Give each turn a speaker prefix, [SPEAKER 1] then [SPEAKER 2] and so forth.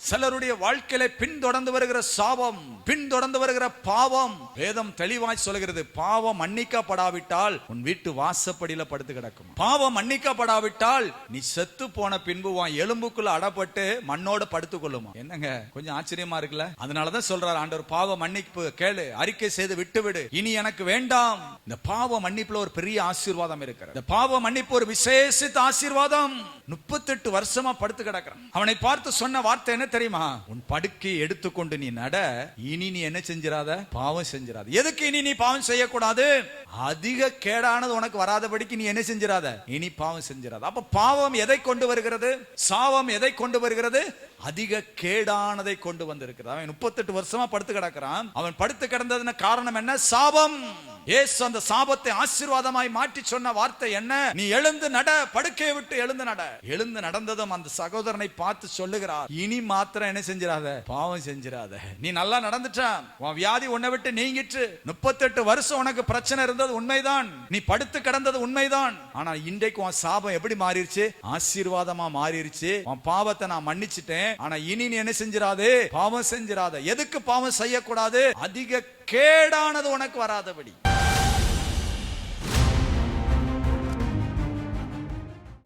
[SPEAKER 1] சிலருடைய வாழ்க்கையில பின்தொடர்ந்து வருகிற சாபம், பின்தொடர்ந்து வருகிற பாவம். வேதம் தெளிவாய் சொல்கிறது, பாவம் மன்னிக்கப்படாவிட்டால் உன் வீட்டு வாசப்படியில படுத்து கிடக்கும். பாவம் மன்னிக்கப்படாவிட்டால் நீ செத்து போன பின்பு உன் எலும்புக்குள்ள அடப்பட்டு மண்ணோட படுத்துக் கொள்ளுமா. என்னங்க கொஞ்சம் ஆச்சரியமா இருக்குல்ல? அதனாலதான் சொல்றாரு ஆண்டவர், பாவ மன்னிப்பு கேளு, அறிக்கை செய்து விட்டுவிடு, இனி எனக்கு வேண்டாம். இந்த பாவ மன்னிப்புல ஒரு பெரிய ஆசீர்வாதம் இருக்கிறது. இந்த பாவ மன்னிப்பு ஒரு விசேஷித்த ஆசீர்வாதம். 38 வருஷமா படுத்து கிடக்கிறான். அவனை பார்த்து சொன்ன வார்த்தை என்ன தெரியுமா? உன் படுக்கை எடுத்துக்கொண்டு நீ நட, இனி நீ என்ன செஞ்சிராத, பாவம் செஞ்சிராத. எதுக்கு இனி நீ பாவம் செய்யக்கூடாது? அதிக கேடானது உனக்கு வராதபடிக்கு நீ என்ன செஞ்சிராத, இனி பாவம் செஞ்சிராத. அப்ப பாவம் எதை கொண்டு வருகிறது? சாபம் எதை கொண்டு வருகிறது? அதிக கேடானதை கொண்டு வந்திருக்கிறது. அவன் 38 வருஷமா படுத்து கிடக்கிறான். அவன் படுத்து கிடந்ததுன்னு காரணம் என்ன? சாபம். இயேசு அந்த சாபத்தை ஆசீர்வாதமாய் மாற்றி சொன்ன வார்த்தை என்ன? நீ எழுந்து நட, படுக்கையை விட்டு எழுந்து நட. எழுந்து நடந்ததும் அந்த சகோதரனை பார்த்து சொல்லுகிறார், இனி மாத்திரம் என்ன செஞ்சிராத, பாவம் செஞ்சிராத. நீ நல்லா நடந்துட்டா, உன் வியாதி உன்னை விட்டு நீங்கிட்டு. 38 வருஷம் உனக்கு பிரச்சனை இருந்தது உண்மைதான், நீ படுத்து கிடந்தது உண்மைதான். ஆனா இன்றைக்கு உன் சாபம் எப்படி மாறிடுச்சு? ஆசீர்வாதமா மாறிடுச்சு. உன் பாவத்தை நான் மன்னிச்சிட்டேன். ஆனா இனி நீ என்ன செஞ்சிராதே, பாவம் செஞ்சிராத. எதுக்கு பாவம் செய்யக்கூடாது? அதிக கேடானது உனக்கு வராதபடி.